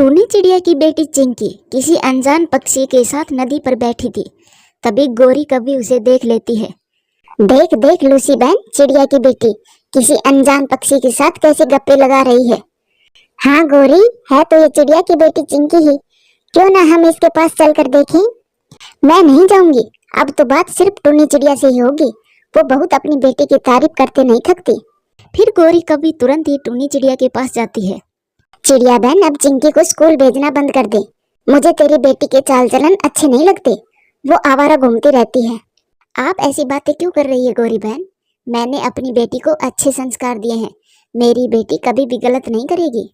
टूनी चिड़िया की बेटी चिंकी किसी अनजान पक्षी के साथ नदी पर बैठी थी। तभी गोरी कभी उसे देख लेती है। देख देख लूसी बहन, चिड़िया की बेटी किसी अनजान पक्षी के साथ कैसे गप्पे लगा रही है। हाँ गोरी, है तो ये चिड़िया की बेटी चिंकी ही। क्यों ना हम इसके पास चलकर देखें। मैं नहीं जाऊंगी, अब तो बात सिर्फ टूनी चिड़िया से ही होगी। वो बहुत अपनी बेटी की तारीफ करते नहीं थकती। फिर गोरी कभी तुरंत ही टूनी चिड़िया के पास जाती है। चिड़िया बहन, अब चिंकी को स्कूल भेजना बंद कर दे। मुझे तेरी बेटी के चाल चलन अच्छे नहीं लगते। वो आवारा घूमती रहती है। आप ऐसी बातें क्यों कर रही है गोरी बहन? मैंने अपनी बेटी को अच्छे संस्कार दिए हैं। मेरी बेटी कभी भी गलत नहीं करेगी।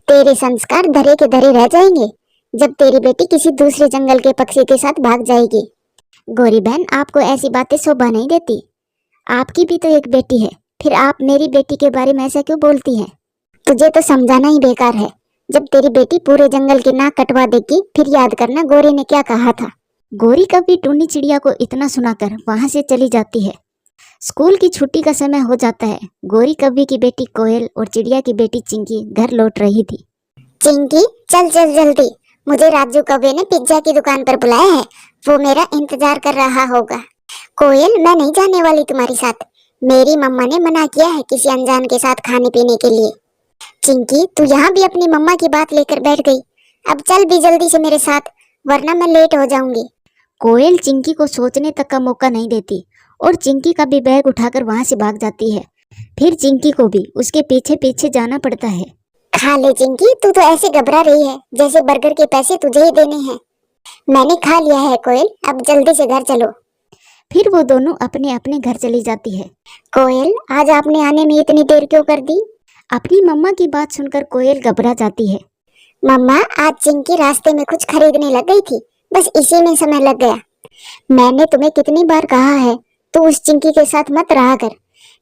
तेरे संस्कार धरे के धरे रह जाएंगे जब तेरी बेटी किसी दूसरे जंगल के पक्षी के साथ भाग जाएगी। गोरी बहन, आपको ऐसी बातें शोभा नहीं देती। आपकी भी तो एक बेटी है, फिर आप मेरी बेटी के बारे में ऐसा क्यों बोलती हैं? तुझे तो समझाना ही बेकार है। जब तेरी बेटी पूरे जंगल की नाक कटवा देगी फिर याद करना गोरी ने क्या कहा था। गोरी कभी टूनी चिड़िया को इतना सुनाकर वहां से चली जाती है। स्कूल की छुट्टी का समय हो जाता है। गोरी कभी की बेटी कोयल और चिड़िया की बेटी चिंकी घर लौट रही थी। चिंकी, चल चल जल्दी, मुझे राजू कौवे ने पिज्जा की दुकान पर बुलाया है। वो मेरा इंतजार कर रहा होगा। कोयल, मैं नहीं जाने वाली तुम्हारे साथ। मेरी मम्मा ने मना किया है किसी अनजान के साथ खाने पीने के लिए। चिंकी, तू यहाँ भी अपनी मम्मा की बात लेकर बैठ गई। अब चल भी जल्दी से मेरे साथ, वरना मैं लेट हो जाऊंगी। कोयल चिंकी को सोचने तक का मौका नहीं देती और चिंकी का भी बैग उठाकर वहां से भाग जाती है। फिर चिंकी को भी उसके पीछे पीछे जाना पड़ता है। खा ले चिंकी, तू तो ऐसे घबरा रही है जैसे बर्गर के पैसे तुझे ही देने हैं। मैंने खा लिया है कोयल, अब जल्दी से घर चलो। फिर वो दोनों अपने अपने घर चली जाती है। कोयल, आज आपने आने में इतनी देर क्यों कर दी? अपनी मम्मा की बात सुनकर कोयल घबरा जाती है। मम्मा, आज चिंकी रास्ते में कुछ खरीदने लग गई थी, बस इसी में समय लग गया। मैंने तुम्हें कितनी बार कहा है तू उस चिंकी के साथ मत रहा कर,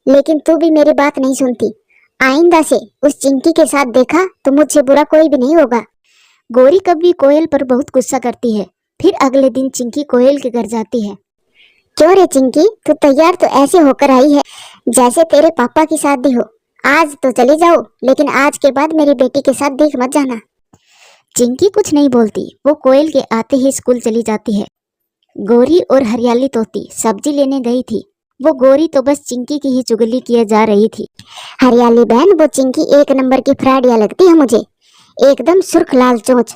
लेकिन तू भी मेरी बात नहीं सुनती। आइंदा से उस चिंकी के साथ देखा तो मुझसे बुरा कोई भी नहीं होगा। गोरी कभी कोयल पर बहुत गुस्सा करती है। फिर अगले दिन चिंकी कोयल के घर जाती है। क्यों रे चिंकी, तू तैयार तो ऐसे होकर आई है जैसे तेरे पापा की शादी हो। आज तो चली जाओ, लेकिन आज के बाद मेरी बेटी के साथ देख मत जाना। चिंकी कुछ नहीं बोलती। वो कोयल के आते ही स्कूल चली जाती है। गोरी और हरियाली तोती सब्जी लेने गई थी। वो गोरी तो बस चिंकी की ही चुगली किए जा रही थी। हरियाली बहन, वो चिंकी एक नंबर की फ्राडिया लगती है मुझे, एकदम सुर्ख लाल चोंच।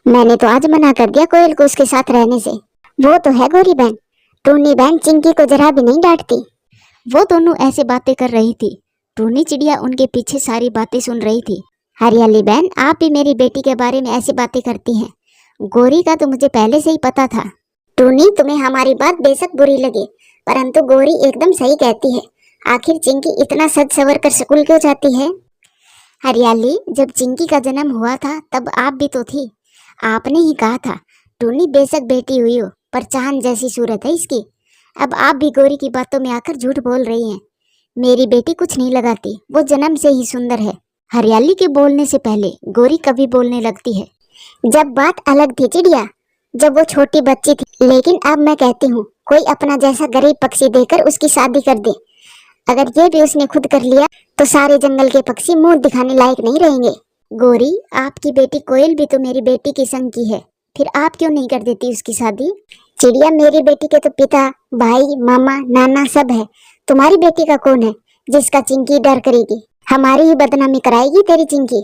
मैंने तो आज मना कर दिया कोयल को उसके साथ रहने से। वो तो है गोरी बहन, टूनी बहन चिंकी को जरा भी नहीं डांटती। वो दोनों ऐसे बातें कर रही थी। टूनी चिड़िया उनके पीछे सारी बातें सुन रही थी। हरियाली बहन, आप भी मेरी बेटी के बारे में ऐसी बातें करती हैं। गोरी का तो मुझे पहले से ही पता था। टूनी, तुम्हें हमारी बात बेशक बुरी लगे, परंतु गोरी एकदम सही कहती है। आखिर चिंकी इतना सज सवर कर स्कूल क्यों जाती है? हरियाली, जब चिंकी का जन्म हुआ था तब आप भी तो थी। आपने ही कहा था टूनी बेशक बेटी हुई हो पर चांद जैसी सूरत है इसकी। अब आप भी गोरी की बातों में आकर झूठ बोल रही हैं। मेरी बेटी कुछ नहीं लगाती, वो जन्म से ही सुंदर है। हरियाली के बोलने से पहले गोरी कभी बोलने लगती है। जब बात अलग थी चिड़िया, जब वो छोटी बच्ची थी, लेकिन अब मैं कहती हूँ कोई अपना जैसा गरीब पक्षी देकर उसकी शादी कर दे। अगर ये भी उसने खुद कर लिया तो सारे जंगल के पक्षी मुंह दिखाने लायक नहीं रहेंगे। गोरी, आपकी बेटी कोयल भी तो मेरी बेटी की संग की है, फिर आप क्यों नहीं कर देती उसकी शादी? चिड़िया, मेरी बेटी के तो पिता, भाई, मामा, नाना सब है। तुम्हारी बेटी का कौन है जिसका चिंकी डर करेगी? हमारी ही बदनामी कराएगी तेरी चिंकी।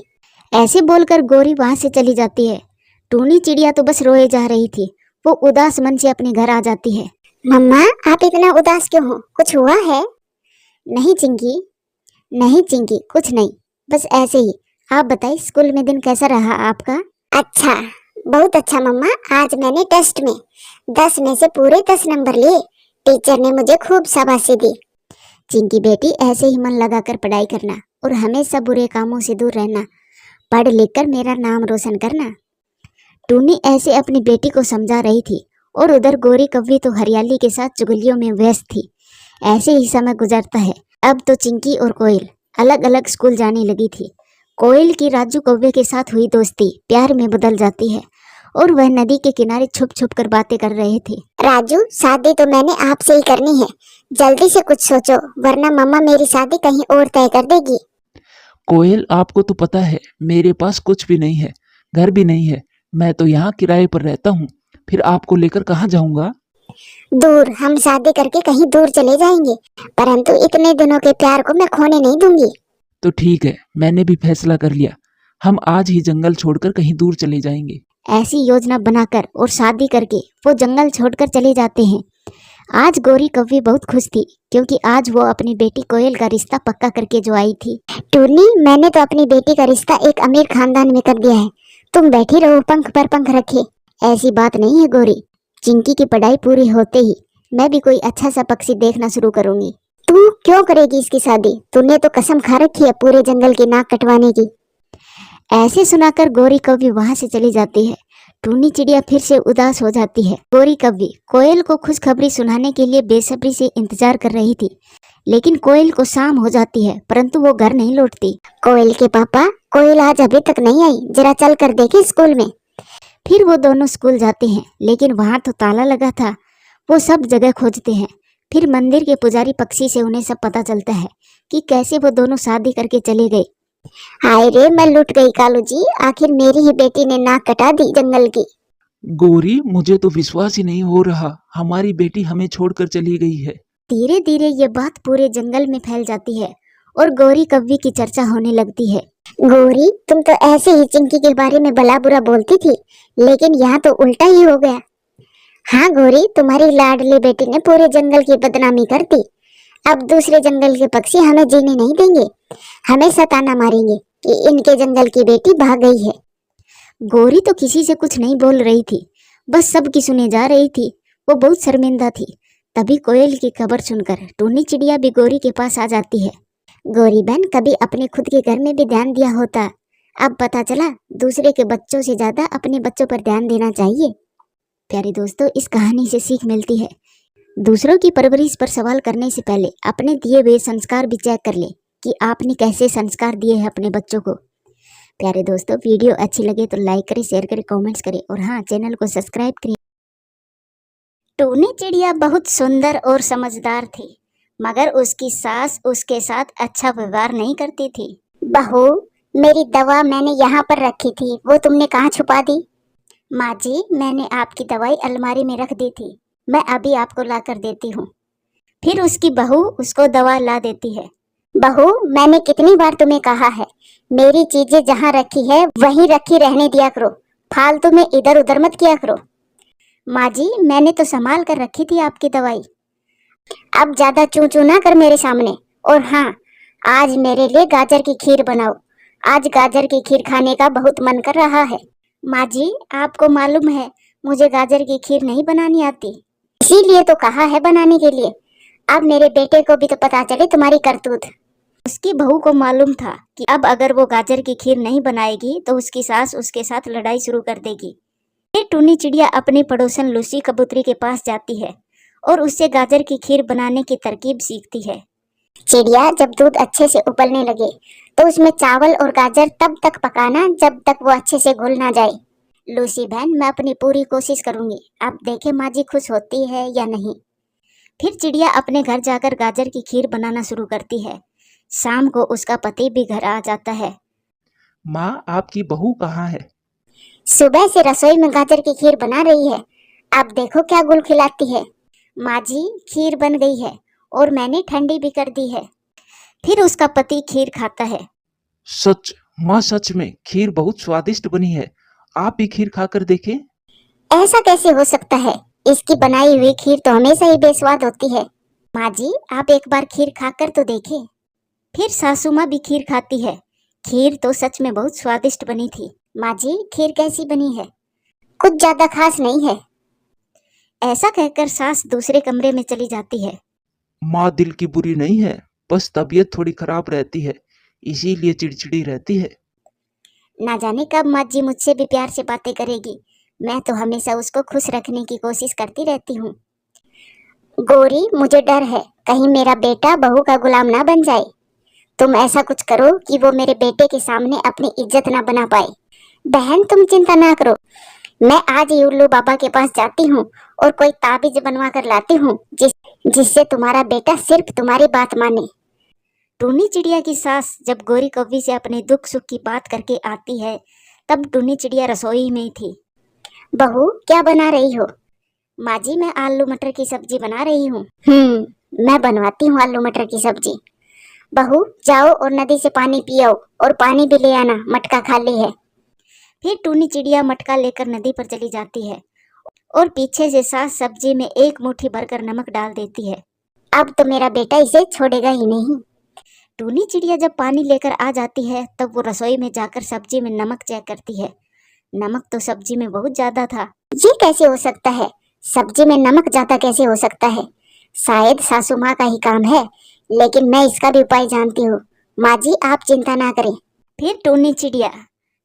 ऐसे बोलकर गोरी वहां से चली जाती है। टूनी चिड़िया तो बस रोए जा रही थी। वो उदास मन से अपने घर आ जाती है। मम्मा, आप इतना उदास क्यों हो? कुछ हुआ है? नहीं चिंकी, कुछ नहीं, बस ऐसे ही। आप बताइए, स्कूल में दिन कैसा रहा आपका? अच्छा, बहुत अच्छा मम्मा। आज मैंने टेस्ट में 10 में से पूरे 10 नंबर लिए। टीचर ने मुझे खूब शाबाशी दी। चिंकी बेटी, ऐसे ही मन लगाकर पढ़ाई करना और हमेशा बुरे कामों से दूर रहना। पढ़ लिख कर मेरा नाम रोशन करना। टूनी ऐसे अपनी बेटी को समझा रही थी और उधर गोरी कव्वी तो हरियाली के साथ चुगलियों में व्यस्त थी। ऐसे ही समय गुजरता है। अब तो चिंकी और कोयल अलग अलग स्कूल जाने लगी थी। कोयल की राजू कौवे के साथ हुई दोस्ती प्यार में बदल जाती है और वह नदी के किनारे छुप छुप कर बातें कर रहे थे। राजू, शादी तो मैंने आपसे ही करनी है, जल्दी से कुछ सोचो वरना मम्मा मेरी शादी कहीं और तय कर देगी। कोयल, आपको तो पता है मेरे पास कुछ भी नहीं है। घर भी नहीं है। मैं तो यहाँ किराए पर रहता हूँ, फिर आपको लेकर कहाँ जाऊँगा? दूर, हम शादी करके कहीं दूर चले जाएंगे, परंतु इतने दिनों के प्यार को मैं खोने नहीं दूंगी। तो ठीक है, मैंने भी फैसला कर लिया। हम आज ही जंगल छोड़कर कहीं दूर चले जाएंगे। ऐसी योजना बनाकर और शादी करके वो जंगल छोड़कर चले जाते हैं। आज गौरी कव्वी बहुत खुश थी, क्योंकि आज वो अपनी बेटी कोयल का रिश्ता पक्का करके जो आई थी। टूनी, मैंने तो अपनी बेटी का रिश्ता एक अमीर खानदान में कर दिया है, तुम बैठी रहो पंख पर पंख रखे। ऐसी बात नहीं है गौरी, चिंकी की पढ़ाई पूरी होते ही मैं भी कोई अच्छा सा पक्षी देखना शुरू करूंगी। तू क्यों करेगी इसकी शादी? तूने तो कसम खा रखी है पूरे जंगल की नाक कटवाने की। ऐसे सुनाकर गौरी कव्वी वहां से चली जाती है। टूनी चिड़िया फिर से उदास हो जाती है। गौरी कव्वी कोयल को खुशखबरी सुनाने के लिए बेसब्री से इंतजार कर रही थी, लेकिन कोयल को शाम हो जाती है, परंतु वो घर नहीं लौटती। कोयल के पापा, कोयल आज अभी तक नहीं आई, जरा चल कर देखे स्कूल में। फिर वो दोनों स्कूल जाते हैं, लेकिन वहां तो ताला लगा था। वो सब जगह खोजते हैं। फिर मंदिर के पुजारी पक्षी से उन्हें सब पता चलता है कि कैसे वो दोनों शादी करके चले गए। हाय रे, मैं लुट गई कालू जी, आखिर मेरी ही बेटी ने नाक कटा दी जंगल की। गौरी, मुझे तो विश्वास ही नहीं हो रहा, हमारी बेटी हमें छोड़कर चली गई है। धीरे धीरे ये बात पूरे जंगल में फैल जाती है और गौरी कव्वी की चर्चा होने लगती है। गौरी, तुम तो ऐसे ही चिंकी के बारे में भला बुरा बोलती थी, लेकिन यहाँ तो उल्टा ही हो गया। हाँ गौरी, तुम्हारी लाडली बेटी ने पूरे जंगल की बदनामी कर दी। अब दूसरे जंगल के पक्षी हमें जीने नहीं देंगे, हमें सताना मारेंगे कि इनके जंगल की बेटी भाग गई है। गौरी तो किसी से कुछ नहीं बोल रही थी, बस सबकी सुने जा रही थी। वो बहुत शर्मिंदा थी। तभी कोयल की खबर सुनकर टूनी चिड़िया भी गौरी के पास आ जाती है। गौरी बहन, कभी अपने खुद के घर में भी ध्यान दिया होता, अब पता चला दूसरे के बच्चों से ज्यादा अपने बच्चों पर ध्यान देना चाहिए। प्यारे दोस्तों, इस कहानी से सीख मिलती है, दूसरों की परवरिश पर सवाल करने से पहले अपने दिए हुए संस्कार भी चेक कर ले कि आपने कैसे संस्कार दिए हैं अपने बच्चों को। प्यारे दोस्तों, वीडियो अच्छी लगे तो लाइक करें, शेयर करें, कमेंट्स करें और हाँ, चैनल को सब्सक्राइब करें। टूनी चिड़िया बहुत सुंदर और समझदार थी, मगर उसकी सास उसके साथ अच्छा व्यवहार नहीं करती थी। बहू, मेरी दवा मैंने यहाँ पर रखी थी, वो तुमने कहाँ छुपा दी? माँ जी, मैंने आपकी दवाई अलमारी में रख दी थी, मैं अभी आपको ला कर देती हूँ। फिर उसकी बहू उसको दवा ला देती है। बहू, मैंने कितनी बार तुम्हें कहा है, मेरी चीजें जहाँ रखी है वहीं रखी रहने दिया करो, फालतू में इधर उधर मत किया करो। माँ जी, मैंने तो संभाल कर रखी थी आपकी दवाई। अब ज्यादा चू चू ना कर मेरे सामने। और हाँ, आज मेरे लिए गाजर की खीर बनाओ, आज गाजर की खीर खाने का बहुत मन कर रहा है। माँ जी, आपको मालूम है मुझे गाजर की खीर नहीं बनानी आती, इसीलिए तो कहा है बनाने के लिए। अब मेरे बेटे को भी तो पता चले तुम्हारी करतूत। उसकी बहू को मालूम था कि अब अगर वो गाजर की खीर नहीं बनाएगी तो उसकी सास उसके साथ लड़ाई शुरू कर देगी। फिर टूनी चिड़िया अपनी पड़ोसन लूसी कबूतरी के पास जाती है और उससे गाजर की खीर बनाने की तरकीब सीखती है। चिड़िया, जब दूध अच्छे से उबलने लगे तो उसमें चावल और गाजर तब तक पकाना जब तक वो अच्छे से घुल ना जाए। लूसी बहन, मैं अपनी पूरी कोशिश करूंगी, अब देखे माँ जी खुश होती है या नहीं। फिर चिड़िया अपने घर जाकर गाजर की खीर बनाना शुरू करती है। शाम को उसका पति भी घर आ जाता है। माँ, आपकी बहू कहाँ है? सुबह से रसोई में गाजर की खीर बना रही है, अब देखो क्या गुल खिलाती है। माँ जी, खीर बन गई है और मैंने ठंडी भी कर दी है। फिर उसका पति खीर खाता है। सच? माँ, सच में खीर बहुत स्वादिष्ट बनी है, आप भी खीर खाकर देखें। ऐसा कैसे हो सकता है, इसकी बनाई हुई खीर तो हमेशा ही बेस्वाद होती है। माँ जी, आप एक बार खीर खाकर तो देखें। फिर सासू माँ भी खीर खाती है। खीर तो सच में बहुत स्वादिष्ट बनी थी। माँ जी, खीर कैसी बनी है? कुछ ज्यादा खास नहीं है। ऐसा कहकर सास दूसरे कमरे में चली जाती है। माँ दिल की बुरी नहीं है, बस तबीयत थोड़ी खराब रहती है, इसीलिए चिड़चिड़ी रहती है। ना जाने कब माँ जी मुझसे भी प्यार से बातें करेगी, मैं तो हमेशा उसको खुश रखने की कोशिश करती रहती हूँ। गौरी, मुझे डर है कहीं मेरा बेटा बहू का गुलाम ना बन जाए। तुम ऐसा कुछ करो कि वो मेरे बेटे के सामने अपनी इज्जत ना बना पाए। बहन, तुम चिंता ना करो, मैं आज ही उल्लू बाबा के पास जाती हूँ और कोई ताबीज बनवा कर लाती हूँ जिससे तुम्हारा बेटा सिर्फ तुम्हारी बात माने। टूनी चिड़िया की सास जब गौरी कव्वी से अपने दुख सुख की बात करके आती है तब टूनी चिड़िया रसोई में ही थी। बहू क्या बना रही हो? माँ जी मैं आलू मटर की सब्जी बना रही हूँ। मैं बनवाती हूँ आलू मटर की सब्जी। बहू जाओ और नदी से पानी पियो और पानी भी ले आना, मटका खाली है। फिर टूनी चिड़िया मटका लेकर नदी पर चली जाती है और पीछे से सास सब्जी में एक मुट्ठी भरकर नमक डाल देती है। अब तो मेरा बेटा इसे छोड़ेगा ही नहीं। टूनी चिड़िया जब पानी लेकर आ जाती है तब वो रसोई में जाकर सब्जी में नमक चेक करती है। नमक तो सब्जी में बहुत ज्यादा था। ये कैसे हो सकता है? सब्जी में नमक ज्यादा कैसे हो सकता है? शायद सासू माँ का ही काम है, लेकिन मैं इसका भी उपाय जानती हूँ। माँ जी आप चिंता ना करें। फिर टूनी चिड़िया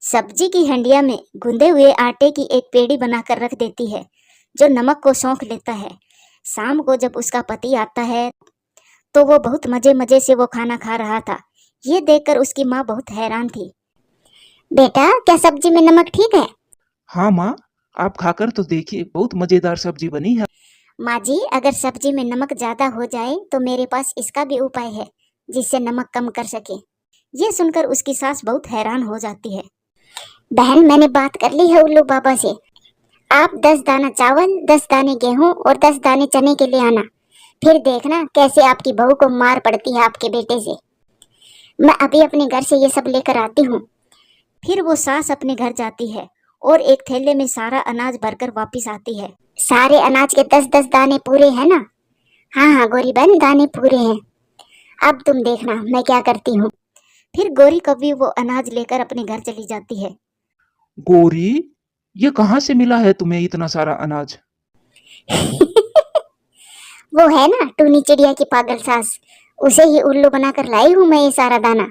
सब्जी की हंडिया में गूंदे हुए आटे की एक पेड़ी बनाकर रख देती है जो नमक को सौंख लेता है। शाम को जब उसका पति आता है तो वो बहुत मजे मजे से वो खाना खा रहा था। ये देखकर उसकी माँ बहुत हैरान थी। बेटा क्या सब्जी में नमक ठीक है? हाँ माँ, आप खाकर तो देखिए, बहुत मजेदार सब्जी बनी है। माँ जी अगर सब्जी में नमक ज्यादा हो जाए तो मेरे पास इसका भी उपाय है जिससे नमक कम कर सके। ये सुनकर उसकी सास बहुत हैरान हो जाती है। बहन मैंने बात कर ली है उल्लू बाबा से। आप 10 दाना चावल, 10 दाने गेहूं और 10 दाने चने के लिए आना। फिर देखना कैसे आपकी बहू को मार पड़ती है आपके बेटे से। मैं अभी अपने घर से ये सब लेकर आती हूँ। फिर वो सास अपने घर जाती है और एक थैले में सारा अनाज भरकर वापस आती है। सारे अनाज के 10-10 दाने पूरे हैं ना? हाँ हाँ गोरी बहन दाने पूरे हैं। अब तुम देखना मैं क्या करती हूँ। फिर गोरी कव्वी वो अनाज लेकर अपने घर चली जाती है। गोरी, ये कहाँ से मिला है तुम्हें इतना सारा अनाज? वो है ना टूनी चिड़िया की पागल सास, उसे ही उल्लू बनाकर लाई हूँ मैं ये सारा दाना।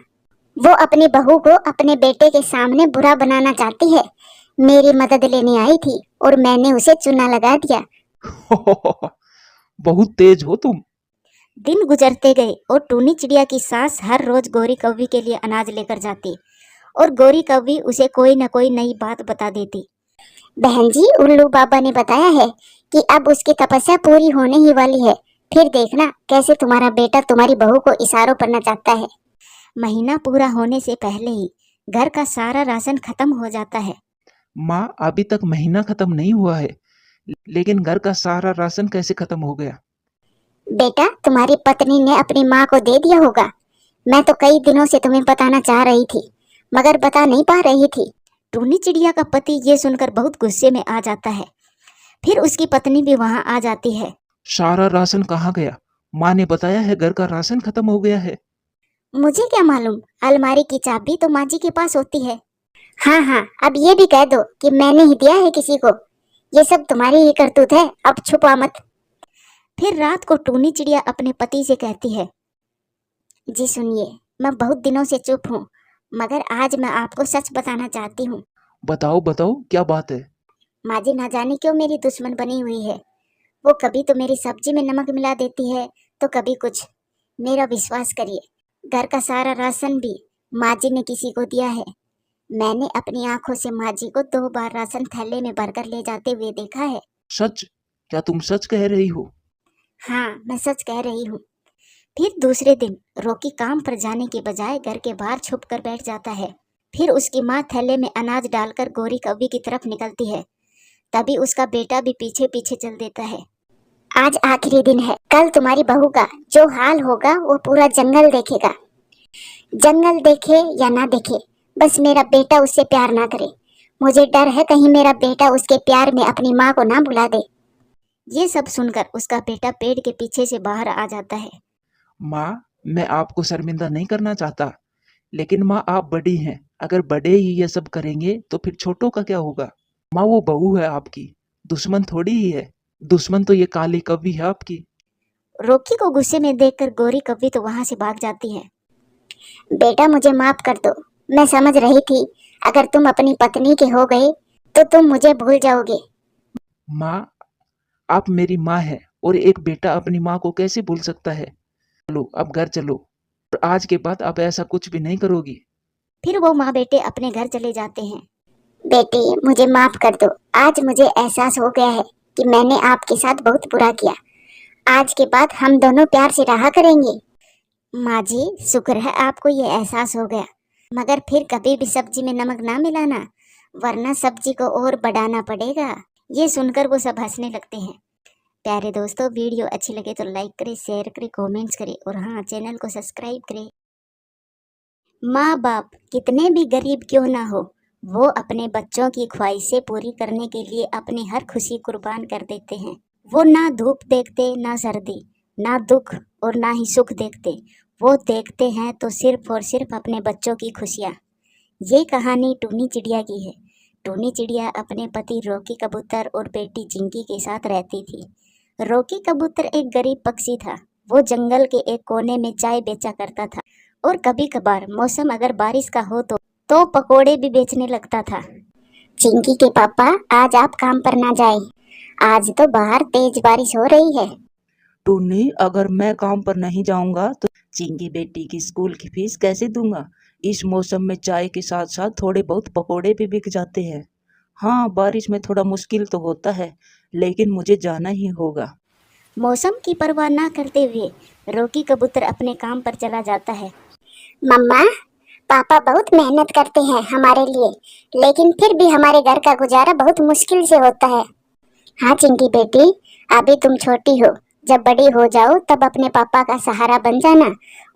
वो अपनी बहू को अपने बेटे के सामने बुरा बनाना चाहती है। मेरी मदद लेने आई थी और मैंने उसे चूना लगा दिया। बहुत तेज हो तुम। दिन गुजरते गए और टूनी चिड़िया की सास हर रोज गोरी कव्वी के लिए अनाज लेकर जाती और गोरी कव्वी उसे कोई न कोई नई बात बता देती। बहन जी उल्लू बाबा ने बताया है कि अब उसकी तपस्या पूरी होने ही वाली है। फिर देखना कैसे तुम्हारा बेटा तुम्हारी बहू को इशारों पर नचाता है। महीना पूरा होने से पहले ही घर का सारा राशन खत्म हो जाता है। माँ, अभी तक महीना खत्म नहीं हुआ है, लेकिन घर का सारा राशन कैसे खत्म हो गया? बेटा तुम्हारी पत्नी ने अपनी माँ को दे दिया होगा। मैं तो कई दिनों से तुम्हें बताना चाह रही थी मगर बता नहीं पा रही थी। टूनी चिड़िया का पति ये सुनकर बहुत गुस्से में आ जाता है। फिर उसकी पत्नी भी वहां आ जाती है। सारा राशन कहाँ गया? माँ ने बताया है घर का राशन खत्म हो गया है। मुझे क्या मालूम, अलमारी की चाबी तो माँ जी के पास होती है। हाँ हाँ अब ये भी कह दो कि मैंने ही दिया है किसी को। ये सब तुम्हारी ही करतूत है, अब छुपा मत। फिर रात को टूनी चिड़िया अपने पति से कहती है, जी सुनिए मैं बहुत दिनों से चुप हूँ मगर आज मैं आपको सच बताना चाहती हूँ। बताओ बताओ, क्या बात है? माँ जी ना जाने क्यों मेरी दुश्मन बनी हुई है। वो कभी तो मेरी सब्जी में नमक मिला देती है तो कभी कुछ। मेरा विश्वास करिए घर का सारा राशन भी माँ जी ने किसी को दिया है। मैंने अपनी आंखों से माँ जी को 2 बार राशन थैले में भरकर ले जाते हुए देखा है। सच? क्या तुम सच कह रही हो? हाँ मैं सच कह रही हूँ। फिर दूसरे दिन रॉकी काम पर जाने के बजाय घर के बाहर छुप कर बैठ जाता है। फिर उसकी माँ थैले में अनाज डालकर गोरी कव्वी की तरफ निकलती है। तभी उसका बेटा भी पीछे पीछे चल देता है। आज आखिरी दिन है, कल तुम्हारी बहू का जो हाल होगा वो पूरा जंगल देखेगा। जंगल देखे या ना देखे, बस मेरा बेटा उससे प्यार ना करे। मुझे डर है कहीं मेरा बेटा उसके प्यार में अपनी माँ को ना भुला दे। ये सब सुनकर उसका बेटा पेड़ के पीछे से बाहर आ जाता है। माँ, मैं आपको शर्मिंदा नहीं करना चाहता, लेकिन माँ आप बड़ी हैं। अगर बड़े ही ये सब करेंगे तो फिर छोटों का क्या होगा? माँ, वो बहू है आपकी, दुश्मन थोड़ी ही है। दुश्मन तो ये काली कव्वी है आपकी। रॉकी को गुस्से में देखकर गोरी कव्वी तो वहां से भाग जाती है। बेटा मुझे माफ कर दो, मैं समझ रही थी अगर तुम अपनी पत्नी के हो गए तो तुम मुझे भूल जाओगे। माँ, आप मेरी माँ है और एक बेटा अपनी माँ को कैसे भूल सकता है? चलो अब घर चलो, और आज के बाद आप ऐसा कुछ भी नहीं करोगी। फिर वो माँ बेटे अपने घर चले जाते हैं। बेटी मुझे माफ कर दो, आज मुझे एहसास हो गया है कि मैंने आपके साथ बहुत बुरा किया। आज के बाद हम दोनों प्यार से रहा करेंगे। माँ जी शुक्र है आपको ये एहसास हो गया, मगर फिर कभी भी सब्जी में नमक ना मिलाना वरना सब्जी को और बढ़ाना पड़ेगा। ये सुनकर वो सब हंसने लगते हैं। प्यारे दोस्तों, वीडियो अच्छी लगे तो लाइक करें, शेयर करें, कमेंट्स करें और हाँ, चैनल को सब्सक्राइब करें। माँ बाप कितने भी गरीब क्यों ना हो, वो अपने बच्चों की ख्वाहिशें पूरी करने के लिए अपनी हर खुशी कुर्बान कर देते हैं। वो ना धूप देखते, ना सर्दी, ना दुख और ना ही सुख देखते। वो देखते हैं तो सिर्फ और सिर्फ अपने बच्चों की खुशियाँ। ये कहानी टूनी चिड़िया की है। टूनी चिड़िया अपने पति रॉकी कबूतर और बेटी चिंकी के साथ रहती थी। रॉकी कबूतर एक गरीब पक्षी था। वो जंगल के एक कोने में चाय बेचा करता था और कभी कभार मौसम अगर बारिश का हो तो पकोड़े भी बेचने लगता था। चिंकी के पापा, आज आप काम पर ना जाए, आज तो बाहर तेज बारिश हो रही है। टूनी, अगर मैं काम पर नहीं जाऊंगा तो चिंकी बेटी की स्कूल की फीस कैसे दूंगा? इस मौसम में चाय के साथ साथ थोड़े बहुत पकोड़े भी बिक जाते हैं। हाँ, बारिश में थोड़ा मुश्किल तो होता है, लेकिन मुझे जाना ही होगा। मौसम की परवाह ना करते हुए रॉकी कबूतर अपने काम पर चला जाता है। मम्मा, पापा बहुत मेहनत करते हैं हमारे लिए, लेकिन फिर भी हमारे घर का गुजारा बहुत मुश्किल से होता है। हाँ चिंकी बेटी, अभी तुम छोटी हो, जब बड़ी हो जाओ तब अपने पापा का सहारा बन जाना,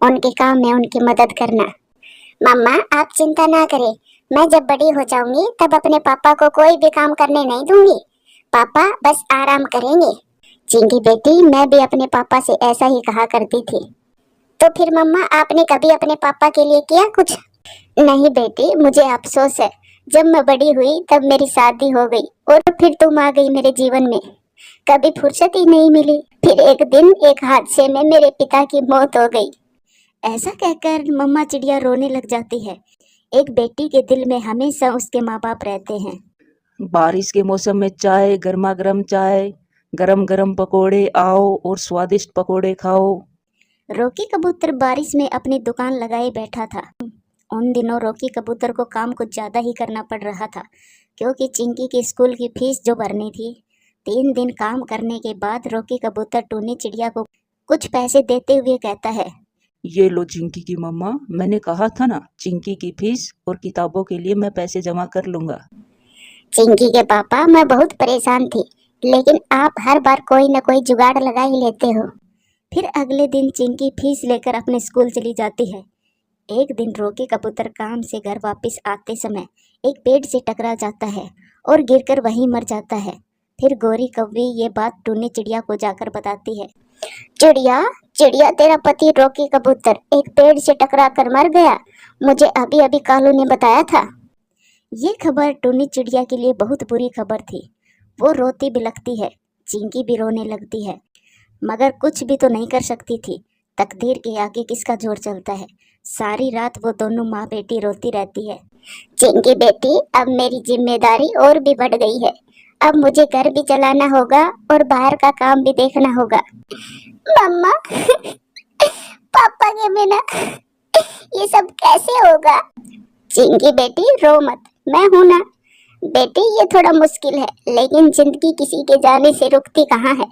उनके काम में उनकी मदद करना। मम्मा, आप चिंता ना करें, मैं जब बड़ी हो जाऊंगी तब अपने पापा को कोई भी काम करने नहीं दूंगी। पापा बस आराम करेंगे। चिंकी बेटी, मैं भी अपने पापा से ऐसा ही कहा करती थी। तो फिर मम्मा, आपने कभी अपने पापा के लिए किया कुछ? नहीं बेटी, मुझे अफसोस है, जब मैं बड़ी हुई तब मेरी शादी हो गई और फिर तुम आ गई मेरे जीवन में। कभी फुर्सत ही नहीं मिली। फिर एक दिन एक हादसे में मेरे पिता की मौत हो गई। ऐसा कहकर मम्मा चिड़िया रोने लग जाती है। एक बेटी के दिल में हमेशा उसके माँ बाप रहते हैं। बारिश के मौसम में चाय, गर्मा गर्म चाय, गरम गरम पकोड़े, आओ और स्वादिष्ट पकोड़े खाओ। रॉकी कबूतर बारिश में अपनी दुकान लगाए बैठा था। उन दिनों रॉकी कबूतर को काम कुछ ज़्यादा ही करना पड़ रहा था, क्योंकि चिंकी की स्कूल की फीस जो भरनी थी। 3 दिन काम करने के बाद रॉकी कबूतर टूनी चिड़िया को कुछ पैसे देते हुए कहता है, ये लो चिंकी की मम्मा, मैंने कहा था ना, चिंकी की फीस और किताबों के लिए मैं पैसे जमा कर लूंगा। चिंकी के पापा, मैं बहुत परेशान थी, लेकिन आप हर बार कोई न कोई जुगाड़ लगा ही लेते हो। फिर अगले दिन चिंकी फीस लेकर अपने स्कूल चली जाती है। एक दिन रॉकी कबूतर काम से घर वापस आते समय एक पेड़ से टकरा जाता है और गिरकर वहीं मर जाता है। फिर गोरी कौवी ये बात टूनी चिड़िया को जाकर बताती है। चिड़िया, चिड़िया, तेरा पति रॉकी कबूतर एक पेड़ से टकरा कर मर गया, मुझे अभी अभी कालू ने बताया था। ये खबर टूनी चिड़िया के लिए बहुत बुरी खबर थी। वो रोती बिलखती है, चिंकी भी रोने लगती है, मगर कुछ भी तो नहीं कर सकती थी। तकदीर के आगे किसका जोर चलता है। सारी रात वो दोनों माँ बेटी रोती रहती है। चिंकी बेटी, अब मेरी जिम्मेदारी और भी बढ़ गई है। अब मुझे घर भी चलाना होगा और बाहर का काम भी देखना होगा। मम्मा, पापा के बिना ये सब कैसे होगा? चिंकी बेटी, रो मत, मैं हूं ना। बेटी, ये थोड़ा मुश्किल है, लेकिन जिंदगी किसी के जाने से रुकती कहाँ है।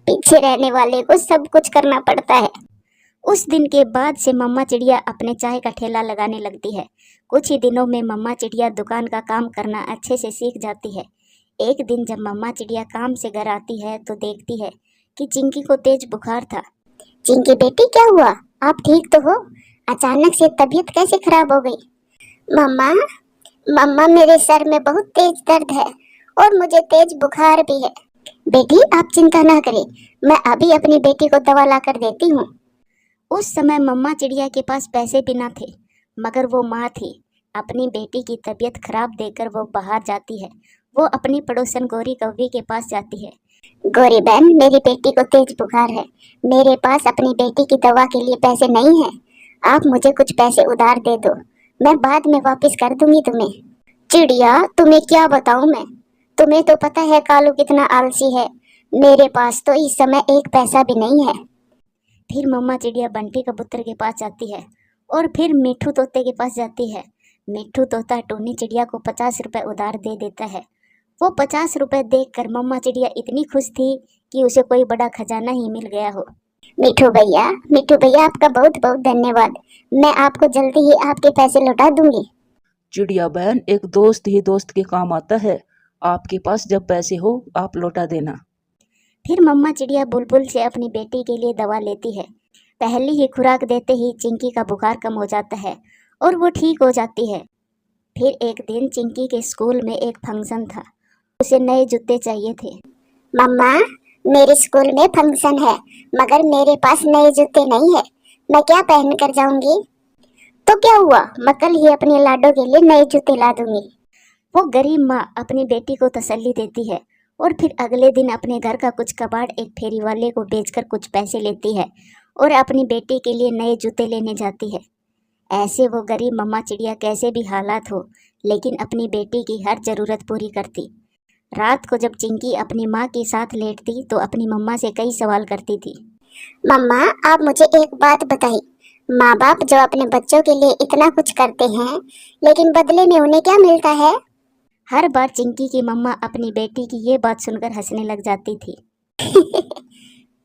पीछे रहने वाले को सब कुछ करना पड़ता है। उस दिन के बाद से मम्मा चिड़िया अपने चाय का ठेला लगाने लगती है। कुछ ही दिनों में मम्मा चिड़िया दुकान का काम करना अच्छे से सीख जाती है। एक दिन जब मम्मा चिड़िया काम से घर आती है तो देखती है कि चिंकी को तेज बुखार था। चिंकी बेटी, क्या हुआ? आप ठीक तो हो? अचानक से तबीयत कैसे खराब हो गई? मम्मा, मम्मा, मेरे सर में बहुत तेज दर्द है और मुझे तेज बुखार भी है। बेटी, आप चिंता ना करें, मैं अभी अपनी बेटी को दवा ला कर देती हूँ। उस समय मम्मा चिड़िया के पास पैसे भी ना थे, मगर वो माँ थी। अपनी बेटी की तबीयत खराब देखकर वो बाहर जाती है। वो अपनी पड़ोसन गोरी कौवी के पास जाती है। गोरी बहन, मेरी बेटी को तेज बुखार है, मेरे पास अपनी बेटी की दवा के लिए पैसे नहीं है, आप मुझे कुछ पैसे उधार दे दो, मैं बाद में वापस कर दूंगी तुम्हें। चिड़िया, तुम्हें क्या बताऊं मैं, तुम्हें तो पता है कालू कितना आलसी है, मेरे पास तो इस समय एक पैसा भी नहीं है। फिर मम्मा चिड़िया बंटी कबूतर के पास जाती है और फिर मिठू तोते के पास जाती है। मिठू तोता टूनी चिड़िया को 50 रुपए उधार दे देता है। वो 50 रुपए देखकर मम्मा चिड़िया इतनी खुश थी कि उसे कोई बड़ा खजाना ही मिल गया हो। मिठू भैया, मिठू भैया, आपका बहुत बहुत धन्यवाद, मैं आपको जल्दी ही आपके पैसे लौटा दूंगी। चिड़िया बहन, एक दोस्त ही दोस्त के काम आता है। आपके पास जब पैसे हो आप लौटा देना। फिर मम्मा चिड़िया बुलबुल से अपनी बेटी के लिए दवा लेती है। पहली ही खुराक देते ही चिंकी का बुखार कम हो जाता है और वो ठीक हो जाती है। फिर एक दिन चिंकी के स्कूल में एक फंक्शन था। उसे नए जूते चाहिए थे। मम्मा, मेरे स्कूल में फंक्शन है मगर मेरे पास नए जूते नहीं है। मैं क्या पहन कर जाऊंगी? तो क्या हुआ, मैं कल ही अपने लाडो के लिए नए जूते ला दूंगी। वो गरीब माँ अपनी बेटी को तसल्ली देती है और फिर अगले दिन अपने घर का कुछ कबाड़ एक फेरी वाले को बेचकर कुछ पैसे लेती है और अपनी बेटी के लिए नए जूते लेने जाती है। ऐसे वो गरीब मम्मा चिड़िया कैसे भी हालात हो लेकिन अपनी बेटी की हर जरूरत पूरी करती। रात को जब चिंकी अपनी माँ के साथ लेटती तो अपनी मम्मा से कई सवाल करती थी। मम्मा, आप मुझे एक बात बताइए, माँ बाप जो अपने बच्चों के लिए इतना कुछ करते हैं लेकिन बदले में उन्हें क्या मिलता है? हर बार चिंकी की मम्मा अपनी बेटी की ये बात सुनकर हंसने लग जाती थी।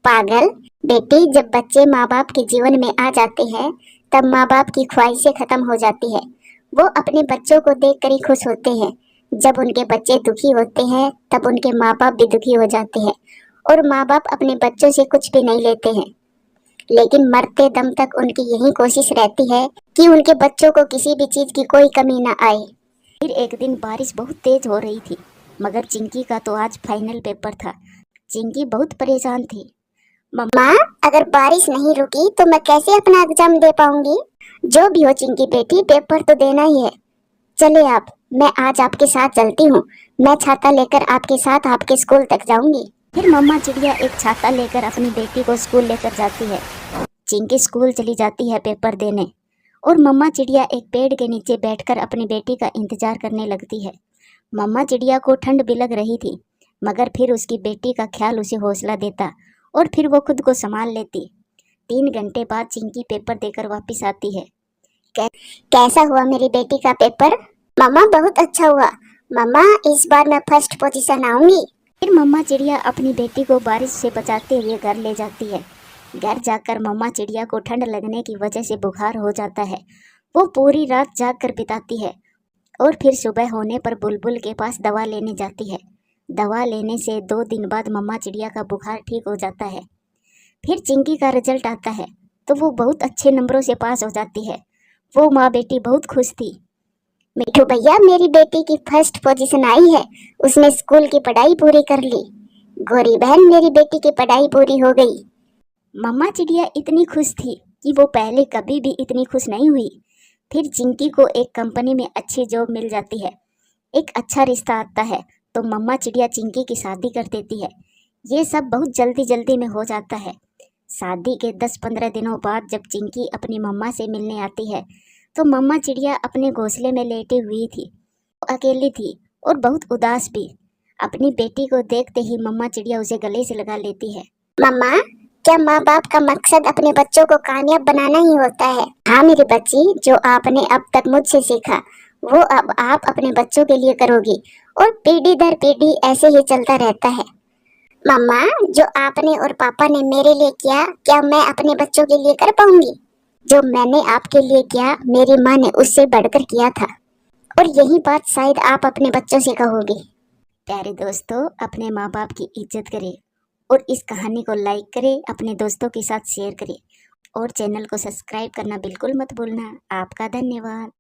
पागल बेटी, जब बच्चे माँ बाप के जीवन में आ जाते हैं तब माँ बाप की ख्वाहिशें खत्म हो जाती है। वो अपने बच्चों को देखकर ही खुश होते हैं। जब उनके बच्चे दुखी होते हैं तब उनके माँ बाप भी दुखी हो जाते हैं और माँ बाप अपने बच्चों से कुछ भी नहीं लेते हैं, लेकिन मरते दम तक उनकी यही कोशिश रहती है कि उनके बच्चों को किसी भी चीज की कोई कमी ना आए। फिर एक दिन बारिश बहुत तेज हो रही थी मगर चिंकी का तो आज फाइनल पेपर था। चिंकी बहुत परेशान थी। माँ, अगर बारिश नहीं रुकी तो मैं कैसे अपना एग्जाम दे पाऊंगी? जो भी हो चिंकी बेटी, पेपर तो देना ही है। चले आप, मैं आज आपके साथ चलती हूँ। मैं छाता लेकर आपके साथ आपके स्कूल तक जाऊंगी। फिर मम्मा चिड़िया एक छाता लेकर अपनी बेटी को स्कूल लेकर जाती है। चिंकी स्कूल चली जाती है पेपर देने और मम्मा चिड़िया एक पेड़ के नीचे बैठकर अपनी बेटी का इंतजार करने लगती है। मम्मा चिड़िया को ठंड भी लग रही थी मगर फिर उसकी बेटी का ख्याल उसे हौसला देता और फिर वो खुद को संभाल लेती। 3 घंटे बाद चिंकी पेपर देकर वापस आती है। कैसा हुआ मेरी बेटी का पेपर? मम्मा, बहुत अच्छा हुआ। मम्मा, इस बार मैं फर्स्ट पोजीशन आऊंगी। फिर मम्मा चिड़िया अपनी बेटी को बारिश से बचाते हुए घर ले जाती है। घर जाकर मम्मा चिड़िया को ठंड लगने की वजह से बुखार हो जाता है। वो पूरी रात जाग कर बिताती है और फिर सुबह होने पर बुलबुल के पास दवा लेने जाती है। दवा लेने से 2 दिन बाद मम्मा चिड़िया का बुखार ठीक हो जाता है। फिर चिंकी का रिजल्ट आता है तो वो बहुत अच्छे नंबरों से पास हो जाती है। वो माँ बेटी बहुत खुश थी। मिठू भैया, मेरी बेटी की फर्स्ट पोजीशन आई है। उसने स्कूल की पढ़ाई पूरी कर ली। गौरी बहन, मेरी बेटी की पढ़ाई पूरी हो गई। मम्मा चिड़िया इतनी खुश थी कि वो पहले कभी भी इतनी खुश नहीं हुई। फिर चिंकी को एक कंपनी में अच्छी जॉब मिल जाती है। एक अच्छा रिश्ता आता है तो मम्मा चिड़िया चिंकी की शादी कर देती है। ये सब बहुत जल्दी जल्दी में हो जाता है। शादी के 10-15 दिनों बाद जब चिंकी अपनी मम्मा से मिलने आती है तो मम्मा चिड़िया अपने घोंसले में लेटी हुई थी। वो अकेली थी और बहुत उदास भी। अपनी बेटी को देखते ही मम्मा चिड़िया उसे गले से लगा लेती है। मम्मा, क्या माँ बाप का मकसद अपने बच्चों को कामयाब बनाना ही होता है? हाँ मेरी बच्ची, जो आपने अब तक मुझसे सीखा वो अब आप अपने बच्चों के लिए करोगी और पीढ़ी दर पीढ़ी ऐसे ही चलता रहता है। मम्मा, जो आपने और पापा ने मेरे लिए किया, क्या मैं अपने बच्चों के लिए कर पाऊंगी? जो मैंने आपके लिए किया, मेरी माँ ने उससे बढ़कर किया था। और यही बात शायद आप अपने बच्चों से कहोगे। प्यारे दोस्तों, अपने माँ बाप की इज्जत करें और इस कहानी को लाइक करें, अपने दोस्तों के साथ शेयर करें और चैनल को सब्सक्राइब करना बिल्कुल मत भूलना। आपका धन्यवाद।